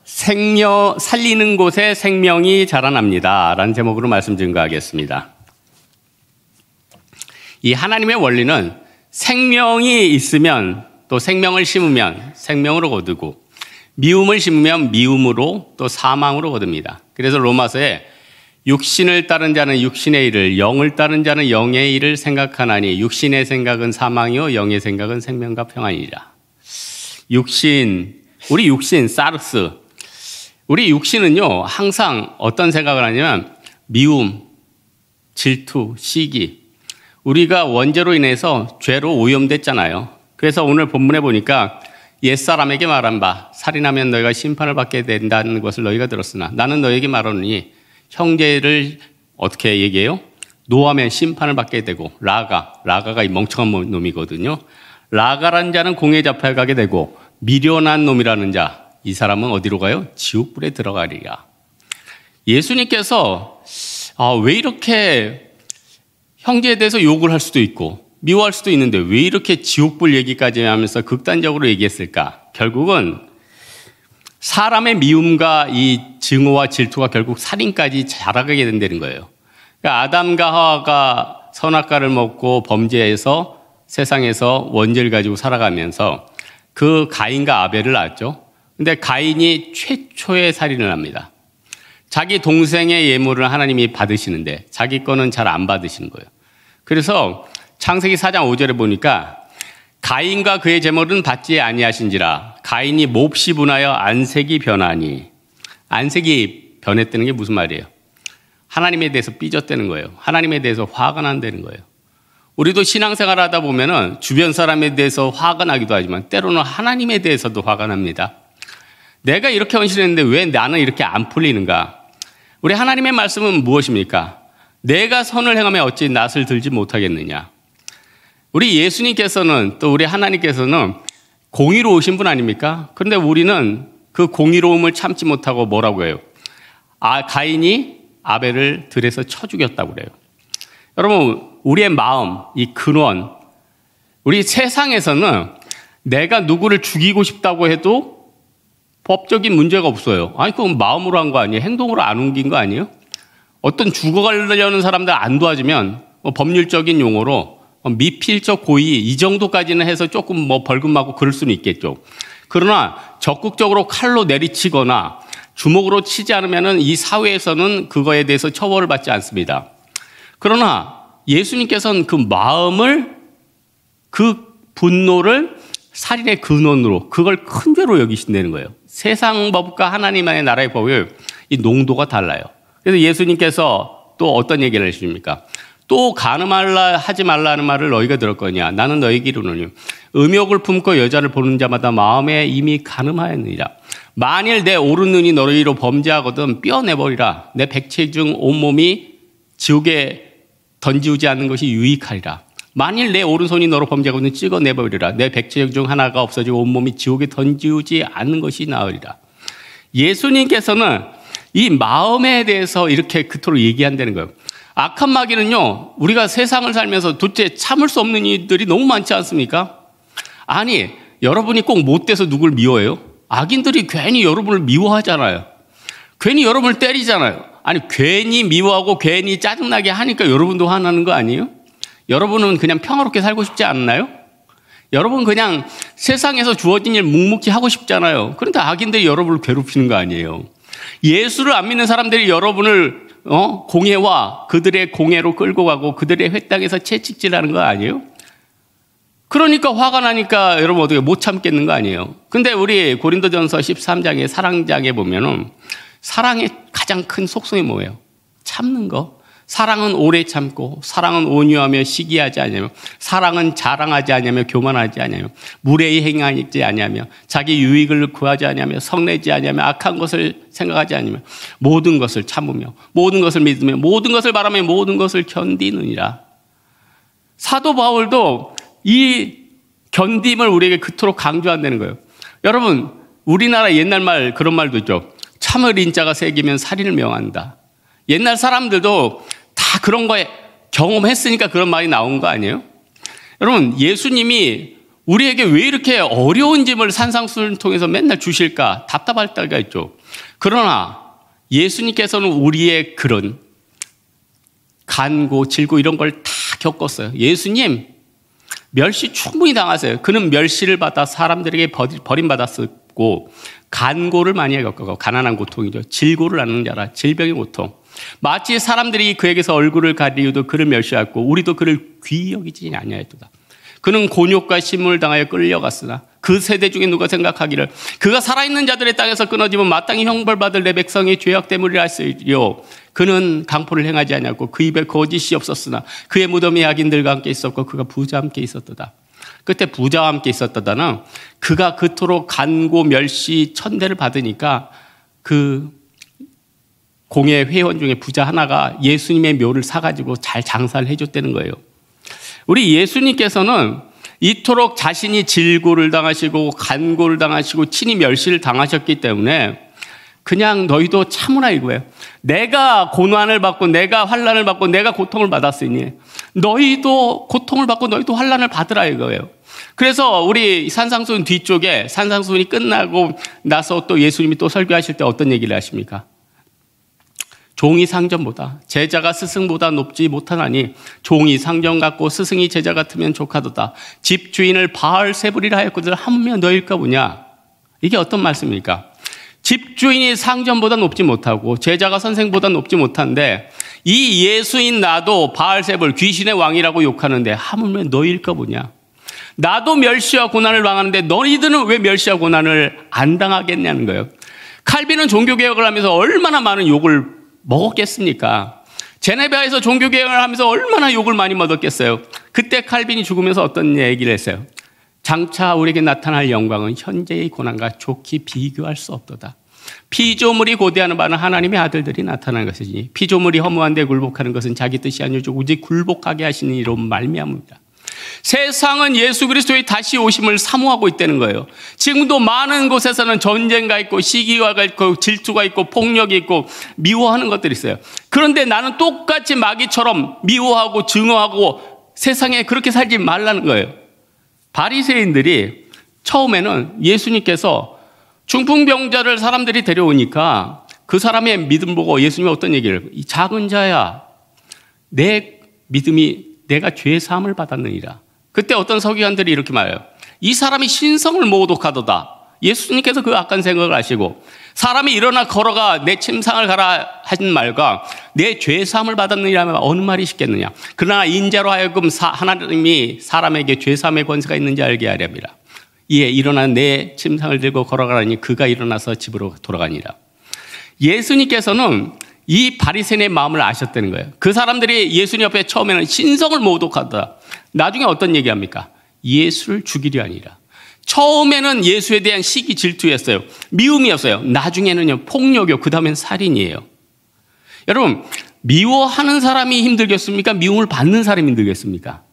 살리는 곳에 생명이 자라납니다 라는 제목으로 말씀 증거하겠습니다. 이 하나님의 원리는 생명이 있으면 또 생명을 심으면 생명으로 거두고 미움을 심으면 미움으로 또 사망으로 거둡니다. 그래서 로마서에 육신을 따른 자는 육신의 일을, 영을 따른 자는 영의 일을 생각하나니 육신의 생각은 사망이요 영의 생각은 생명과 평안이라. 우리 육신 사르스, 우리 육신은요 항상 어떤 생각을 하냐면 미움, 질투, 시기, 우리가 원죄로 인해서 죄로 오염됐잖아요. 그래서 오늘 본문에 보니까 옛사람에게 말한 바 살인하면 너희가 심판을 받게 된다는 것을 너희가 들었으나 나는 너희에게 말하노니 형제를 어떻게 얘기해요? 노하면 심판을 받게 되고 라가가 이 멍청한 놈이거든요. 라가란 자는 공에 잡혀가게 되고 미련한 놈이라는 자, 이 사람은 어디로 가요? 지옥불에 들어가리라. 예수님께서 왜 이렇게 형제에 대해서 욕을 할 수도 있고 미워할 수도 있는데 왜 이렇게 지옥불 얘기까지 하면서 극단적으로 얘기했을까? 결국은 사람의 미움과 이 증오와 질투가 결국 살인까지 자라가게 된다는 거예요. 그러니까 아담과 하와가 선악과를 먹고 범죄해서 세상에서 원죄를 가지고 살아가면서 그 가인과 아벨을 낳았죠. 근데 가인이 최초의 살인을 합니다. 자기 동생의 예물을 하나님이 받으시는데 자기 거는 잘 안 받으시는 거예요. 그래서 창세기 4장 5절에 보니까 가인과 그의 제물은 받지 아니하신지라 가인이 몹시 분하여 안색이 변하니. 안색이 변했다는 게 무슨 말이에요? 하나님에 대해서 삐졌다는 거예요. 하나님에 대해서 화가 난다는 거예요. 우리도 신앙생활 하다 보면은 주변 사람에 대해서 화가 나기도 하지만 때로는 하나님에 대해서도 화가 납니다. 내가 이렇게 헌신했는데 왜 나는 이렇게 안 풀리는가? 우리 하나님의 말씀은 무엇입니까? 내가 선을 행하며 어찌 낯을 들지 못하겠느냐? 우리 예수님께서는 또 우리 하나님께서는 공의로우신 분 아닙니까? 그런데 우리는 그 공의로움을 참지 못하고 뭐라고 해요? 가인이 아벨을 들에서 쳐 죽였다고 그래요. 여러분, 우리의 마음, 이 근원, 우리 세상에서는 내가 누구를 죽이고 싶다고 해도 법적인 문제가 없어요. 아니, 그건 마음으로 한 거 아니에요? 행동으로 안 옮긴 거 아니에요? 어떤 죽어가려는 사람들 안 도와주면 법률적인 용어로 미필적 고의 이 정도까지는 해서 조금 벌금 맞고 그럴 수는 있겠죠. 그러나 적극적으로 칼로 내리치거나 주먹으로 치지 않으면 이 사회에서는 그거에 대해서 처벌을 받지 않습니다. 그러나 예수님께서는 그 마음을, 그 분노를 살인의 근원으로 그걸 큰 죄로 여기신다는 거예요. 세상 법과 하나님의 나라의 법을 이 농도가 달라요. 그래서 예수님께서 또 어떤 얘기를 하십니까? 또 간음하라 하지 말라는 말을 너희가 들었거니와 나는 너희에게 이르노니 음욕을 품고 여자를 보는 자마다 마음에 이미 간음하였느니라. 만일 내 오른 눈이 너희로 범죄하거든 뼈내버리라. 내 백체 중 온몸이 지옥에 던지우지 않는 것이 유익하리라. 만일 내 오른손이 너로 범죄하거든 찍어내버리라. 내 백체 중 하나가 없어지고 온몸이 지옥에 던지우지 않는 것이 나으리라. 예수님께서는 이 마음에 대해서 이렇게 그토록 얘기한다는 거예요. 악한 마귀는요, 우리가 세상을 살면서 도대체 참을 수 없는 일들이 너무 많지 않습니까? 아니, 여러분이 꼭 못돼서 누굴 미워해요? 악인들이 괜히 여러분을 미워하잖아요. 괜히 여러분을 때리잖아요. 아니, 괜히 미워하고 괜히 짜증나게 하니까 여러분도 화나는 거 아니에요? 여러분은 그냥 평화롭게 살고 싶지 않나요? 여러분 그냥 세상에서 주어진 일 묵묵히 하고 싶잖아요. 그런데 악인들이 여러분을 괴롭히는 거 아니에요? 예수를 안 믿는 사람들이 여러분을 공회와 그들의 공회로 끌고 가고 그들의 회당에서 채찍질하는 거 아니에요? 그러니까 화가 나니까 여러분 어떻게 못 참겠는 거 아니에요? 근데 우리 고린도전서 13장의 사랑장에 보면은 사랑의 가장 큰 속성이 뭐예요? 참는 거. 사랑은 오래 참고 사랑은 온유하며 시기하지 아니하며 사랑은 자랑하지 아니하며 교만하지 아니하며 무례히 행하지 아니하며 자기 유익을 구하지 아니하며 성내지 아니하며 악한 것을 생각하지 아니하며 모든 것을 참으며 모든 것을 믿으며 모든 것을 바라며 모든 것을 견디느니라. 사도 바울도 이 견딤을 우리에게 그토록 강조한다는 거예요. 여러분, 우리나라 옛날 말 그런 말도 있죠. 참을 인자가 새기면 살인을 명한다. 옛날 사람들도 다 그런 거에 경험했으니까 그런 말이 나온 거 아니에요? 여러분, 예수님이 우리에게 왜 이렇게 어려운 짐을 산상수훈을 통해서 맨날 주실까 답답할 때가 있죠. 그러나 예수님께서는 우리의 그런 간고, 질고 이런 걸 다 겪었어요. 예수님 멸시 충분히 당하세요. 그는 멸시를 받아 사람들에게 버림받았었고 간고를 많이 겪었고, 가난한 고통이죠. 질고를 앓는 자라, 질병의 고통. 마치 사람들이 그에게서 얼굴을 가리우도 그를 멸시하고 우리도 그를 귀히 여기지 아니하였도다. 그는 곤욕과 심문을 당하여 끌려갔으나 그 세대 중에 누가 생각하기를 그가 살아있는 자들의 땅에서 끊어지면 마땅히 형벌받을 내 백성의 죄악 때문이라 하시리요. 그는 강포를 행하지 아니하고 그 입에 거짓이 없었으나 그의 무덤이 악인들과 함께 있었고 그가 부자와 함께 있었도다. 그때 부자와 함께 있었다는 그가 그토록 간고 멸시 천대를 받으니까 그 공예 회원 중에 부자 하나가 예수님의 묘를 사가지고 잘 장사를 해줬다는 거예요. 우리 예수님께서는 이토록 자신이 질고를 당하시고 간고를 당하시고 친히 멸시를 당하셨기 때문에 그냥 너희도 참으라 이거예요. 내가 고난을 받고 내가 환난을 받고 내가 고통을 받았으니 너희도 고통을 받고 너희도 환난을 받으라 이거예요. 그래서 우리 산상수훈 뒤쪽에 산상수훈이 끝나고 나서 또 예수님이 또 설교하실 때 어떤 얘기를 하십니까? 종이 상전보다 제자가 스승보다 높지 못하나니 종이 상전 같고 스승이 제자 같으면 족하도다. 집주인을 바알세불이라 하였거든 하물며 너일까 보냐. 이게 어떤 말씀입니까? 집주인이 상전보다 높지 못하고 제자가 선생보다 높지 못한데 이 예수인 나도 바알세불 귀신의 왕이라고 욕하는데 하물며 너일까 보냐. 나도 멸시와 고난을 당하는데 너희들은 왜 멸시와 고난을 안 당하겠냐는 거예요. 칼빈은 종교개혁을 하면서 얼마나 많은 욕을 먹었겠습니까? 제네바에서 종교개혁을 하면서 얼마나 욕을 많이 먹었겠어요. 그때 칼빈이 죽으면서 어떤 얘기를 했어요. 장차 우리에게 나타날 영광은 현재의 고난과 좋게 비교할 수 없도다. 피조물이 고대하는 바는 하나님의 아들들이 나타나는 것이지 피조물이 허무한데 굴복하는 것은 자기 뜻이 아니오직 오직 굴복하게 하시는 이로 말미암습니다. 세상은 예수 그리스도의 다시 오심을 사모하고 있다는 거예요. 지금도 많은 곳에서는 전쟁가 있고 시기가 있고 질투가 있고 폭력이 있고 미워하는 것들이 있어요. 그런데 나는 똑같이 마귀처럼 미워하고 증오하고 세상에 그렇게 살지 말라는 거예요. 바리새인들이 처음에는 예수님께서 중풍병자를 사람들이 데려오니까 그 사람의 믿음 보고 예수님이 어떤 얘기를 해요? 이 작은 자야 내 믿음이 내가 죄 사함을 받았느니라. 그때 어떤 서기관들이 이렇게 말해요. 이 사람이 신성을 모독하도다. 예수님께서 그 악한 생각을 하시고 사람이 일어나 걸어가 내 침상을 가라 하신 말과 내 죄 사함을 받았느니라 하면 어느 말이 쉽겠느냐. 그러나 인자로 하여금 하나님이 사람에게 죄 사함의 권세가 있는지 알게 하렵니다. 이에 일어나 내 침상을 들고 걸어가라니 그가 일어나서 집으로 돌아가니라. 예수님께서는 이 바리새인의 마음을 아셨다는 거예요. 그 사람들이 예수님 옆에 처음에는 신성을 모독하다. 나중에 어떤 얘기합니까? 예수를 죽이려 하니라. 처음에는 예수에 대한 시기 질투였어요. 미움이었어요. 나중에는요 폭력이요. 그 다음엔 살인이에요. 여러분 미워하는 사람이 힘들겠습니까? 미움을 받는 사람이 힘들겠습니까?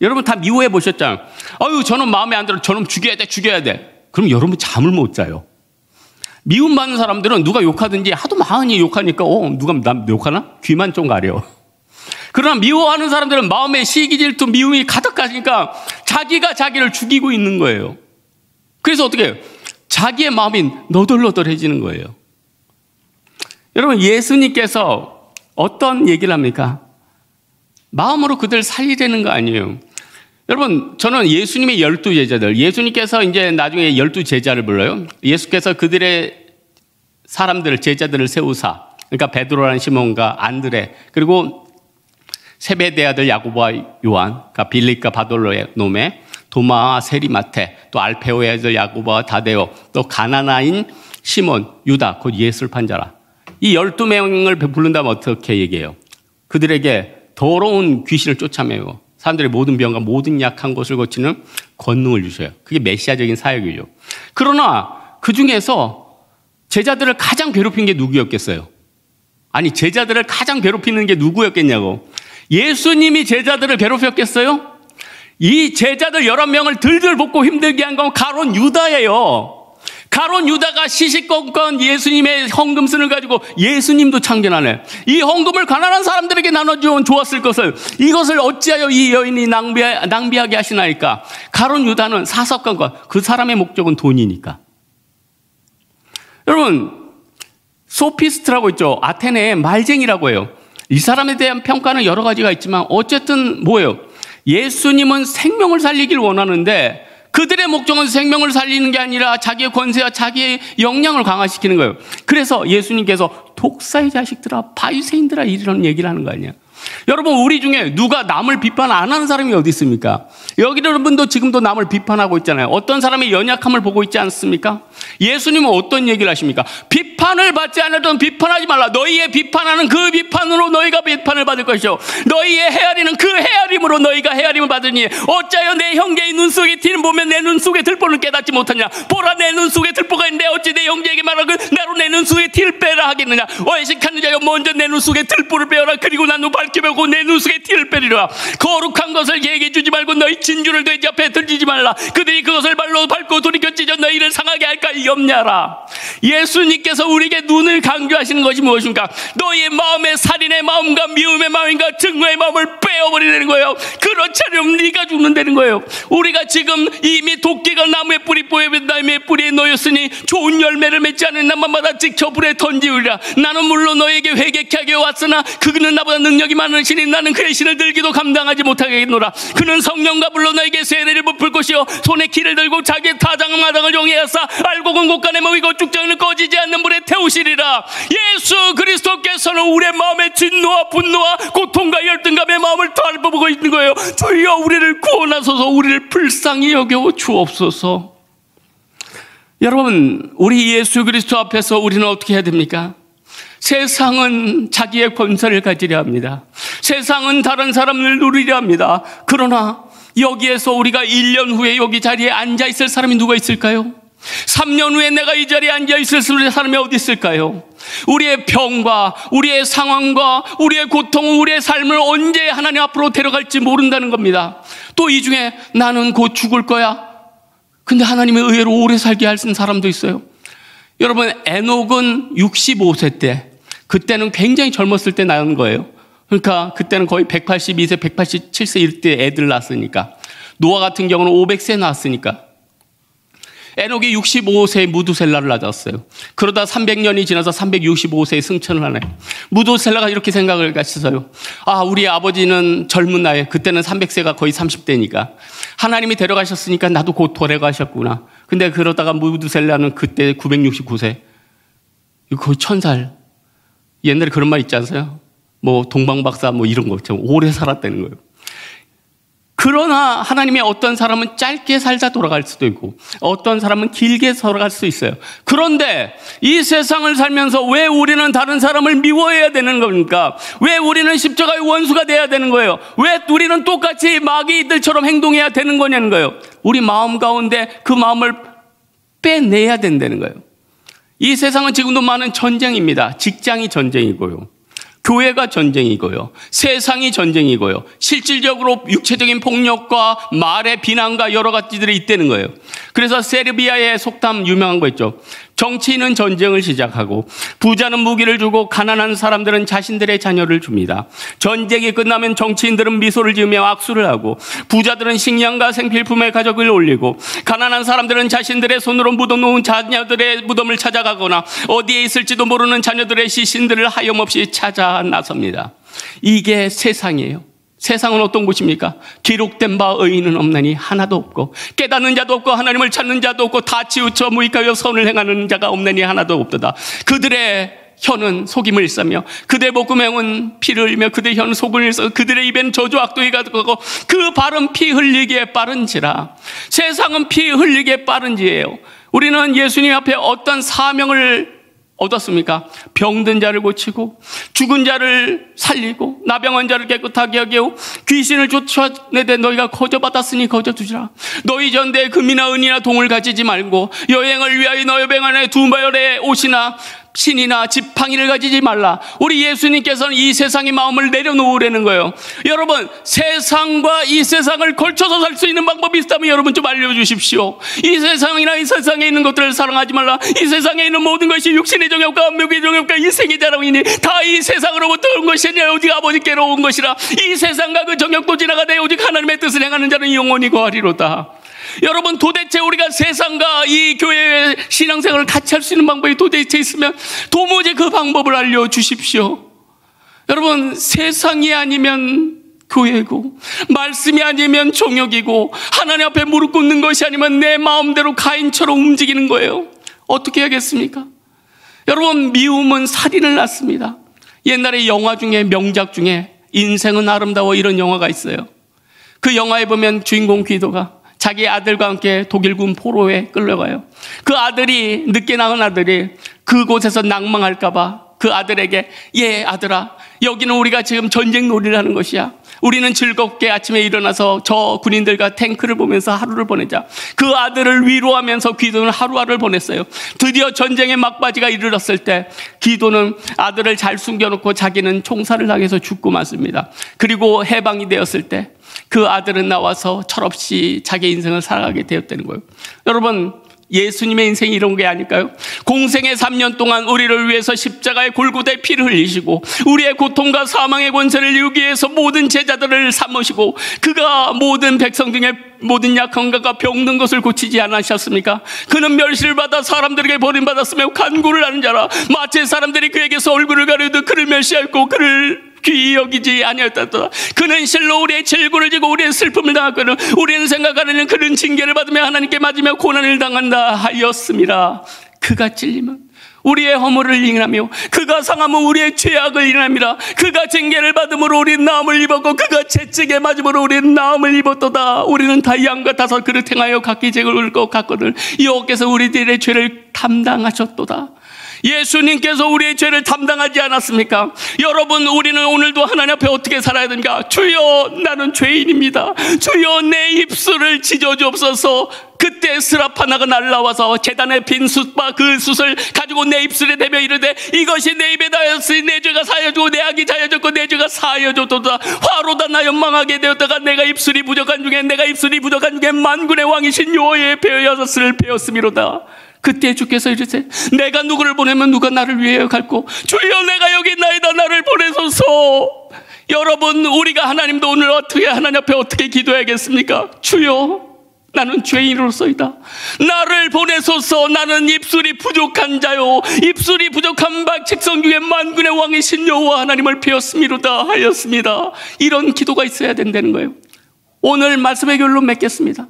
여러분 다 미워해 보셨잖아요. 아유 저놈 마음에 안 들어. 저놈 죽여야 돼. 죽여야 돼. 그럼 여러분 잠을 못 자요. 미움받는 사람들은 누가 욕하든지 하도 많이 욕하니까 누가 나 욕하나? 귀만 좀 가려. 그러나 미워하는 사람들은 마음에 시기 질투 미움이 가득하니까 자기가 자기를 죽이고 있는 거예요. 그래서 어떻게 해요? 자기의 마음이 너덜너덜해지는 거예요. 여러분 예수님께서 어떤 얘기를 합니까? 마음으로 그들 살리려는 거 아니에요. 여러분 저는 예수님의 12제자들 예수님께서 이제 나중에 12제자를 불러요. 예수께서 그들의 사람들을 제자들을 세우사 그러니까 베드로라는 시몬과 안드레 그리고 세베대의 아들 야고보와 요한 그러니까 빌립과 바돌로메 도마와 세리마테 또 알페오의 아들 야고보와 다데오 또 가나나인 시몬 유다 곧 예수를 판 자라. 이 12명을 부른다면 어떻게 얘기해요? 그들에게 더러운 귀신을 쫓아내고 사람들의 모든 병과 모든 약한 것을 고치는 권능을 주셔요. 그게 메시아적인 사역이죠. 그러나 그 중에서 제자들을 가장 괴롭힌 게 누구였겠어요? 아니 제자들을 가장 괴롭히는 게 누구였겠냐고. 예수님이 제자들을 괴롭혔겠어요? 이 제자들 11명을 들들 볶고 힘들게 한 건 가론 유다예요. 가룟 유다가 시시껄껄 예수님의 헌금순을 가지고 예수님도 참견하네. 이 헌금을 가난한 사람들에게 나눠주면 좋았을 것을 이것을 어찌하여 이 여인이 낭비하게 하시나이까. 가룟 유다는 사사건건, 그 사람의 목적은 돈이니까. 여러분, 소피스트라고 있죠. 아테네의 말쟁이라고 해요. 이 사람에 대한 평가는 여러 가지가 있지만 어쨌든 뭐예요? 예수님은 생명을 살리길 원하는데 그들의 목적은 생명을 살리는 게 아니라 자기의 권세와 자기의 역량을 강화시키는 거예요. 그래서 예수님께서 독사의 자식들아, 바리새인들아, 이런 얘기를 하는 거 아니야. 여러분, 우리 중에 누가 남을 비판 안 하는 사람이 어디 있습니까? 여기 여러분도 지금도 남을 비판하고 있잖아요. 어떤 사람의 연약함을 보고 있지 않습니까? 예수님은 어떤 얘기를 하십니까? 비판을 받지 않아도 비판하지 말라. 너희의 비판하는 그 비판으로 너희가 비판을 받을 것이요, 너희의 헤아리는 그 헤아림으로 너희가 헤아림을 받으니 어찌하여 내 형제의 눈 속에 티를 보면 내 눈 속에 들보를 깨닫지 못하냐. 보라, 내 눈 속에 들보가 있는데 어찌 내 형제에게 말하고 나로 내 눈 속에 티를 빼라 하겠느냐. 외식하는 자여, 먼저 내 눈 속에 들보를 빼어라. 그리고 난 후 밝혀보고 내 눈 속에 티를 빼리라. 거룩한 것을 얘기해 주지 말고 너희 진주를 돼지 앞에 들지지 말라. 그들이 그것을 발로 밟고 돌이켜 찢어 너희를 상하게 할까 염려하라. 예수님께서 우리에게 눈을 강조하시는 것이 무엇입니까? 너희의 마음에 살인의 마음과 미움의 마음과 증오의 마음을 빼어버리는 거예요. 그렇지 않으면 네가 죽는다는 거예요. 우리가 지금 이미 도끼가 나무에 뿌리 보이면 나무의 뿌리에 놓였으니 좋은 열매를 맺지 않은 나만마다 직접 불에 던지우리라. 나는 물론 너에게 회개케 하게 왔으나 그는 나보다 능력이 많으시니 나는 그의 신을 들기도 감당하지 못하겠노라. 그는 성령과 불로 너에게 세례를 베풀 것이요 손에 키를 들고 자기의 타장마당을 용해하사 알곡은 곳간에 먹이고 쭉정이는 꺼지지 않는 불에 태우시리라. 예수 그리스도께서는 우리의 마음의 진노와 분노와 고통과 열등감의 마음을 돌보고 있는 거예요. 주여 우리를 구원하소서. 우리를 불쌍히 여겨 주옵소서. 여러분, 우리 예수 그리스도 앞에서 우리는 어떻게 해야 됩니까? 세상은 자기의 권세를 가지려 합니다. 세상은 다른 사람을 누리려 합니다. 그러나 여기에서 우리가 1년 후에 여기 자리에 앉아 있을 사람이 누가 있을까요? 3년 후에 내가 이 자리에 앉아 있을 사람이 어디 있을까요? 우리의 병과 우리의 상황과 우리의 고통, 우리의 삶을 언제 하나님 앞으로 데려갈지 모른다는 겁니다. 또 이 중에 나는 곧 죽을 거야. 근데 하나님의 의외로 오래 살게 하신 사람도 있어요. 여러분, 에녹은 65세 때, 그때는 굉장히 젊었을 때 낳은 거예요. 그러니까 그때는 거의 182세, 187세 이때 애들 낳았으니까. 노아 같은 경우는 500세 낳았으니까. 에녹이 65세에 무두셀라를 낳았어요. 그러다 300년이 지나서 365세에 승천을 하네. 무두셀라가 이렇게 생각을 했어요. 아, 우리 아버지는 젊은 나이에, 그때는 300세가 거의 30대니까 하나님이 데려가셨으니까 나도 곧 데려가셨구나. 근데 그러다가 무두셀라는 그때 969세, 거의 1000살. 옛날에 그런 말 있지 않으세요? 뭐 동방박사 뭐 이런 거 오래 살았다는 거예요. 그러나 하나님의 어떤 사람은 짧게 살다 돌아갈 수도 있고 어떤 사람은 길게 살아갈 수 있어요. 그런데 이 세상을 살면서 왜 우리는 다른 사람을 미워해야 되는 겁니까? 왜 우리는 십자가의 원수가 돼야 되는 거예요? 왜 우리는 똑같이 마귀들처럼 행동해야 되는 거냐는 거예요. 우리 마음 가운데 그 마음을 빼내야 된다는 거예요. 이 세상은 지금도 많은 전쟁입니다. 직장이 전쟁이고요, 교회가 전쟁이고요, 세상이 전쟁이고요, 실질적으로 육체적인 폭력과 말의 비난과 여러 가지들이 있다는 거예요. 그래서 세르비아의 속담 유명한 거 있죠. 정치인은 전쟁을 시작하고 부자는 무기를 주고 가난한 사람들은 자신들의 자녀를 줍니다. 전쟁이 끝나면 정치인들은 미소를 지으며 악수를 하고 부자들은 식량과 생필품의 가족을 올리고 가난한 사람들은 자신들의 손으로 묻어놓은 자녀들의 무덤을 찾아가거나 어디에 있을지도 모르는 자녀들의 시신들을 하염없이 찾아 나섭니다. 이게 세상이에요. 세상은 어떤 곳입니까? 기록된 바 의인은 없나니 하나도 없고 깨닫는 자도 없고 하나님을 찾는 자도 없고 다 치우쳐 무익하여 선을 행하는 자가 없나니 하나도 없도다. 그들의 혀는 속임을 싸며 그들의 목구멍은 피를 흘리며 그들의 혀는 속을 써 그들의 입에는 저주 악독이 가득하고 그 발은 피 흘리기에 빠른지라. 세상은 피 흘리기에 빠른지예요. 우리는 예수님 앞에 어떤 사명을 얻었습니까? 병든 자를 고치고 죽은 자를 살리고 나병한 자를 깨끗하게 하고 귀신을 쫓아내되 너희가 거저 받았으니 거저 주시라. 너희 전대에 금이나 은이나 동을 가지지 말고 여행을 위하여 너희 병 안에 두 벌의 옷이나 신이나 지팡이를 가지지 말라. 우리 예수님께서는 이 세상의 마음을 내려놓으라는 거예요. 여러분, 세상과 이 세상을 걸쳐서 살 수 있는 방법이 있다면 여러분 좀 알려주십시오. 이 세상이나 이 세상에 있는 것들을 사랑하지 말라. 이 세상에 있는 모든 것이 육신의 정욕과 안목의 정욕과 인생의 자랑이니 다 이 세상으로부터 온 것이 아니라 오직 아버지께로 온 것이라. 이 세상과 그 정욕도 지나가되 오직 하나님의 뜻을 행하는 자는 영원히 거하리로다. 여러분, 도대체 우리가 세상과 이 교회의 신앙생활을 같이 할 수 있는 방법이 도대체 있으면 도무지 그 방법을 알려주십시오. 여러분, 세상이 아니면 교회고, 말씀이 아니면 정욕이고, 하나님 앞에 무릎 꿇는 것이 아니면 내 마음대로 가인처럼 움직이는 거예요. 어떻게 하겠습니까? 여러분, 미움은 살인을 낳습니다. 옛날에 영화 중에, 명작 중에 인생은 아름다워 이런 영화가 있어요. 그 영화에 보면 주인공 귀도가 자기 아들과 함께 독일군 포로에 끌려가요. 그 아들이, 늦게 낳은 아들이 그곳에서 낭망할까봐 그 아들에게, 예, 아들아, 여기는 우리가 지금 전쟁 놀이를 하는 것이야. 우리는 즐겁게 아침에 일어나서 저 군인들과 탱크를 보면서 하루를 보내자. 그 아들을 위로하면서 기도는 하루하루를 보냈어요. 드디어 전쟁의 막바지가 이르렀을 때 기도는 아들을 잘 숨겨놓고 자기는 총살을 당해서 죽고 말습니다. 그리고 해방이 되었을 때 그 아들은 나와서 철없이 자기 인생을 살아가게 되었다는 거예요. 여러분, 예수님의 인생이 이런 게 아닐까요? 공생의 3년 동안 우리를 위해서 십자가의 골고다의 피를 흘리시고 우리의 고통과 사망의 권세를 이루기 위해서 모든 제자들을 삼으시고 그가 모든 백성 중에 모든 약한 것과 병든 것을 고치지 않으셨습니까? 그는 멸시를 받아 사람들에게 버림받았으며 간구를 하는 자라. 마치 사람들이 그에게서 얼굴을 가려도 그를 멸시하였고 그를 귀히 여기지 아니었다. 그는 실로 우리의 질고를 지고 우리의 슬픔을 당하거든 우리는 생각하는 그는 징계를 받으며 하나님께 맞으며 고난을 당한다 하였습니다. 그가 찔림은 우리의 허물을 인하며 그가 상함은 우리의 죄악을 인함이라. 그가 징계를 받음으로 우리는 나음을 입었고 그가 채찍에 맞음으로 우리는 나음을 입었도다. 우리는 다 양 같아서 그를 행하여 각기 죄를 것 같거든 여호와께서 우리들의 죄를 담당하셨도다. 예수님께서 우리의 죄를 담당하지 않았습니까? 여러분, 우리는 오늘도 하나님 앞에 어떻게 살아야 되는가? 주여, 나는 죄인입니다. 주여, 내 입술을 찢어주옵소서. 그때 스라파나가 날라와서 제단의 빈 숯과 그 숯을 가지고 내 입술에 대며 이르되 이것이 내 입에 닿았으니 내 죄가 사여지고 내 악이 자여졌고 내 죄가 사여졌도다. 화로다 나 연망하게 되었다가 내가 입술이 부족한 중에 만군의 왕이신 여호와의 배였을 배웠음이로다. 그때 주께서 이르세 내가 누구를 보내면 누가 나를 위하여 갈고 주여 내가 여기 있나이다 나를 보내소서. 여러분, 우리가 하나님도 오늘 어떻게 하나님 앞에 어떻게 기도해야겠습니까? 주여, 나는 죄인으로서이다. 나를 보내소서. 나는 입술이 부족한 자요 입술이 부족한 백성 중에 만군의 왕이신 여호와 하나님을 배웠음이로다 하였습니다. 이런 기도가 있어야 된다는 거예요. 오늘 말씀의 결론 맺겠습니다.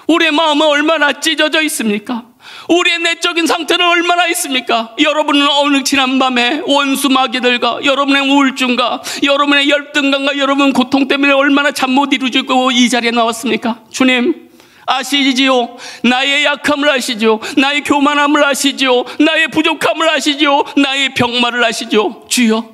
우리의 마음은 얼마나 찢어져 있습니까? 우리의 내적인 상태는 얼마나 있습니까? 여러분은 어느 지난밤에 원수 마귀들과 여러분의 우울증과 여러분의 열등감과 여러분 고통 때문에 얼마나 잠 못 이루고 이 자리에 나왔습니까? 주님 아시지요. 나의 약함을 아시죠. 나의 교만함을 아시죠. 나의 부족함을 아시죠. 나의 병마를 아시죠. 주여,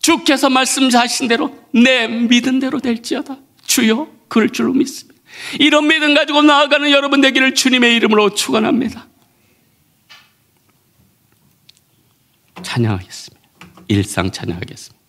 주께서 말씀하신 대로 내 믿은 대로 될지어다. 주여, 그럴 줄로 믿습니다. 이런 믿음 가지고 나아가는 여러분 되기를 주님의 이름으로 축원합니다. 찬양하겠습니다. 일상 찬양하겠습니다.